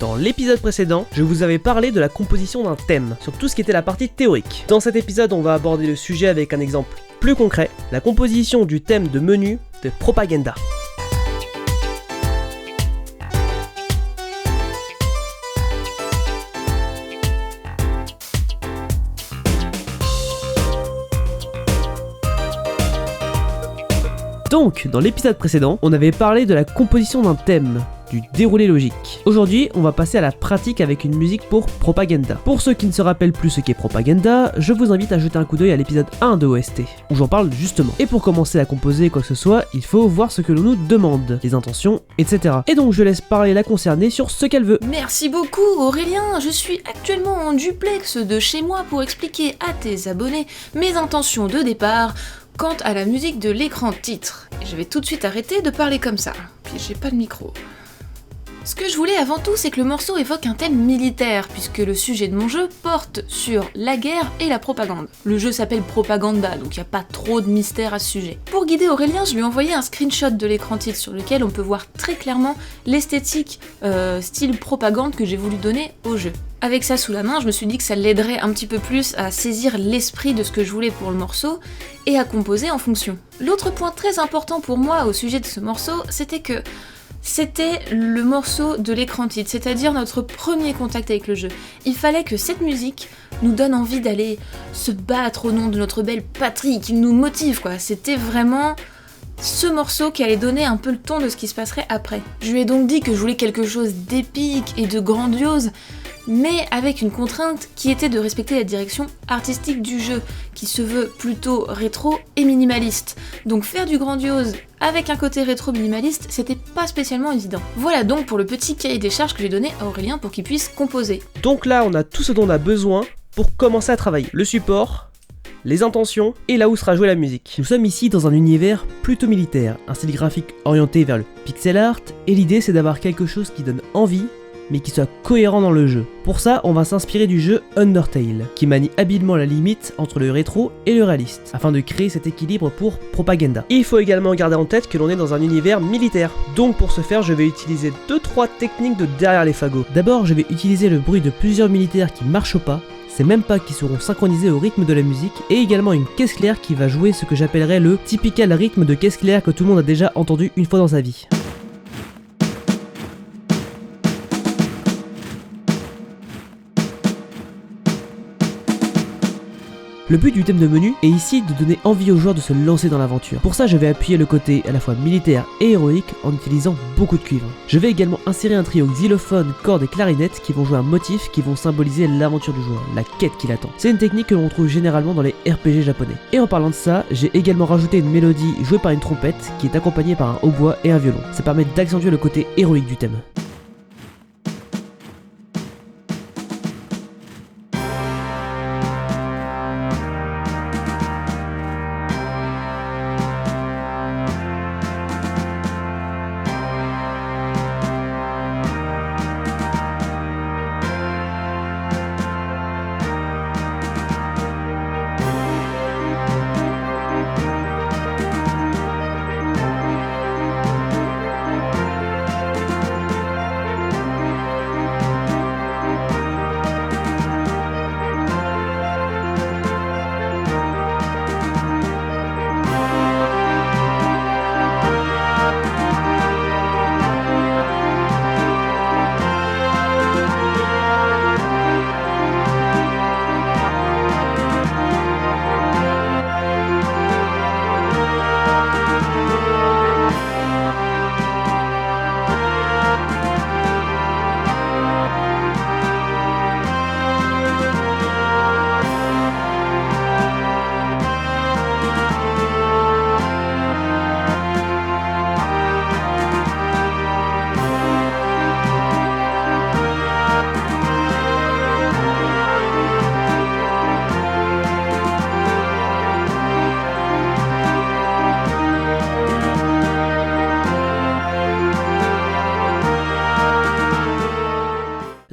Dans l'épisode précédent, je vous avais parlé de la composition d'un thème, sur tout ce qui était la partie théorique. Dans cet épisode, on va aborder le sujet avec un exemple plus concret, la composition du thème de menu de Propaganda. Donc, dans l'épisode précédent, on avait parlé de la composition d'un thème, du déroulé logique. Aujourd'hui, on va passer à la pratique avec une musique pour Propaganda. Pour ceux qui ne se rappellent plus ce qu'est Propaganda, je vous invite à jeter un coup d'œil à l'épisode 1 de OST, où j'en parle justement. Et pour commencer à composer quoi que ce soit, il faut voir ce que l'on nous demande, les intentions, etc. Et donc je laisse parler la concernée sur ce qu'elle veut. Merci beaucoup Aurélien, je suis actuellement en duplex de chez moi pour expliquer à tes abonnés mes intentions de départ quant à la musique de l'écran titre. Et je vais tout de suite arrêter de parler comme ça, puis j'ai pas de micro. Ce que je voulais avant tout, c'est que le morceau évoque un thème militaire, puisque le sujet de mon jeu porte sur la guerre et la propagande. Le jeu s'appelle Propaganda, donc il n'y a pas trop de mystère à ce sujet. Pour guider Aurélien, je lui ai envoyé un screenshot de l'écran titre sur lequel on peut voir très clairement l'esthétique style propagande que j'ai voulu donner au jeu. Avec ça sous la main, je me suis dit que ça l'aiderait un petit peu plus à saisir l'esprit de ce que je voulais pour le morceau et à composer en fonction. L'autre point très important pour moi au sujet de ce morceau, c'était que c'était le morceau de l'écran titre, c'est-à-dire notre premier contact avec le jeu. Il fallait que cette musique nous donne envie d'aller se battre au nom de notre belle patrie, qui nous motive quoi. C'était vraiment ce morceau qui allait donner un peu le ton de ce qui se passerait après. Je lui ai donc dit que je voulais quelque chose d'épique et de grandiose, mais avec une contrainte qui était de respecter la direction artistique du jeu, qui se veut plutôt rétro et minimaliste. Donc faire du grandiose avec un côté rétro minimaliste, c'était pas spécialement évident. Voilà donc pour le petit cahier des charges que j'ai donné à Aurélien pour qu'il puisse composer. Donc là, on a tout ce dont on a besoin pour commencer à travailler. Le support, les intentions et là où sera jouée la musique. Nous sommes ici dans un univers plutôt militaire, un style graphique orienté vers le pixel art, et l'idée c'est d'avoir quelque chose qui donne envie, mais qui soit cohérent dans le jeu. Pour ça, on va s'inspirer du jeu Undertale, qui manie habilement la limite entre le rétro et le réaliste, afin de créer cet équilibre pour Propaganda. Il faut également garder en tête que l'on est dans un univers militaire, donc pour ce faire, je vais utiliser 2-3 techniques de derrière les fagots. D'abord, je vais utiliser le bruit de plusieurs militaires qui marchent au pas, ces mêmes pas qui seront synchronisés au rythme de la musique, et également une caisse claire qui va jouer ce que j'appellerais le typical rythme de caisse claire que tout le monde a déjà entendu une fois dans sa vie. Le but du thème de menu est ici de donner envie aux joueurs de se lancer dans l'aventure. Pour ça, je vais appuyer le côté à la fois militaire et héroïque en utilisant beaucoup de cuivre. Je vais également insérer un trio xylophone, cordes et clarinettes qui vont jouer un motif qui vont symboliser l'aventure du joueur, la quête qu'il attend. C'est une technique que l'on trouve généralement dans les RPG japonais. Et en parlant de ça, j'ai également rajouté une mélodie jouée par une trompette qui est accompagnée par un hautbois et un violon. Ça permet d'accentuer le côté héroïque du thème.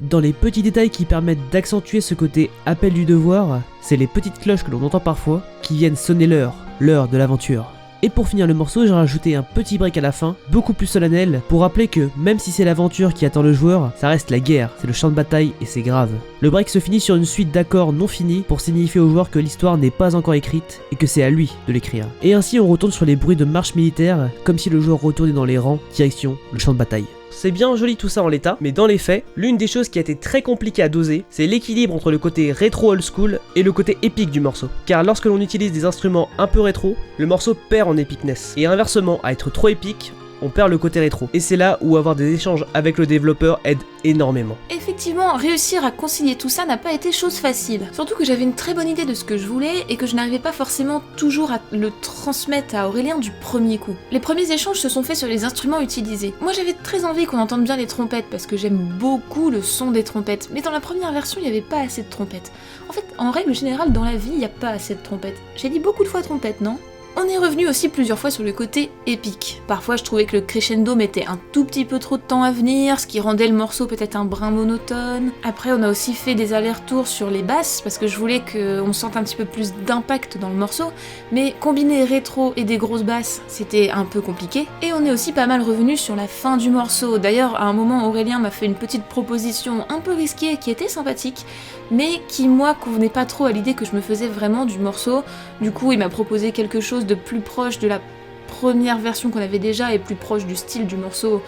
Dans les petits détails qui permettent d'accentuer ce côté appel du devoir, c'est les petites cloches que l'on entend parfois qui viennent sonner l'heure de l'aventure. Et pour finir le morceau, j'ai rajouté un petit break à la fin, beaucoup plus solennel, pour rappeler que même si c'est l'aventure qui attend le joueur, ça reste la guerre, c'est le champ de bataille et c'est grave. Le break se finit sur une suite d'accords non finis pour signifier au joueur que l'histoire n'est pas encore écrite et que c'est à lui de l'écrire. Et ainsi on retourne sur les bruits de marche militaire, comme si le joueur retournait dans les rangs, direction le champ de bataille. C'est bien joli tout ça en l'état, mais dans les faits, l'une des choses qui a été très compliquée à doser, c'est l'équilibre entre le côté rétro old school et le côté épique du morceau. Car lorsque l'on utilise des instruments un peu rétro, le morceau perd en épicness. Et inversement, à être trop épique, on perd le côté rétro. Et c'est là où avoir des échanges avec le développeur aide énormément. Effectivement, réussir à concilier tout ça n'a pas été chose facile. Surtout que j'avais une très bonne idée de ce que je voulais et que je n'arrivais pas forcément toujours à le transmettre à Aurélien du premier coup. Les premiers échanges se sont faits sur les instruments utilisés. Moi j'avais très envie qu'on entende bien les trompettes parce que j'aime beaucoup le son des trompettes, mais dans la première version il n'y avait pas assez de trompettes. En fait, en règle générale, dans la vie, il n'y a pas assez de trompettes. J'ai dit beaucoup de fois trompette, non ? On est revenu aussi plusieurs fois sur le côté épique. Parfois je trouvais que le crescendo mettait un tout petit peu trop de temps à venir, ce qui rendait le morceau peut-être un brin monotone. Après on a aussi fait des allers-retours sur les basses, parce que je voulais qu'on sente un petit peu plus d'impact dans le morceau, mais combiner rétro et des grosses basses, c'était un peu compliqué. Et on est aussi pas mal revenu sur la fin du morceau. D'ailleurs à un moment Aurélien m'a fait une petite proposition un peu risquée qui était sympathique, mais qui moi convenait pas trop à l'idée que je me faisais vraiment du morceau. Du coup il m'a proposé quelque chose de plus proche de la première version qu'on avait déjà et plus proche du style du morceau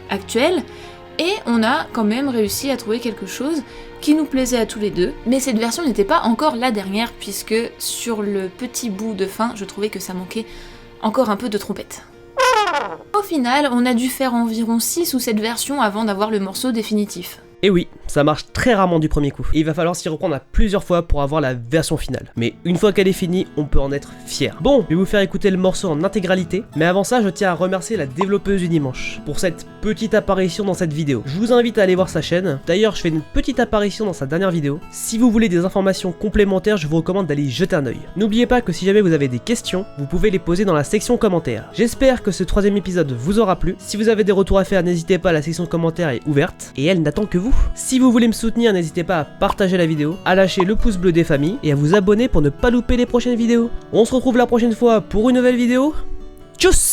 actuel, et on a quand même réussi à trouver quelque chose qui nous plaisait à tous les deux, mais cette version n'était pas encore la dernière puisque sur le petit bout de fin je trouvais que ça manquait encore un peu de trompette. Au final, on a dû faire environ 6 ou 7 versions avant d'avoir le morceau définitif. Et oui, ça marche très rarement du premier coup. Et il va falloir s'y reprendre à plusieurs fois pour avoir la version finale. Mais une fois qu'elle est finie, on peut en être fier. Bon, je vais vous faire écouter le morceau en intégralité, mais avant ça, je tiens à remercier la développeuse du dimanche pour cette petite apparition dans cette vidéo. Je vous invite à aller voir sa chaîne. D'ailleurs, je fais une petite apparition dans sa dernière vidéo. Si vous voulez des informations complémentaires, je vous recommande d'aller y jeter un œil. N'oubliez pas que si jamais vous avez des questions, vous pouvez les poser dans la section commentaires. J'espère que ce troisième épisode vous aura plu. Si vous avez des retours à faire, n'hésitez pas, la section commentaires est ouverte et elle n'attend que vous. Si vous voulez me soutenir, n'hésitez pas à partager la vidéo, à lâcher le pouce bleu des familles et à vous abonner pour ne pas louper les prochaines vidéos. On se retrouve la prochaine fois pour une nouvelle vidéo. Tchuss!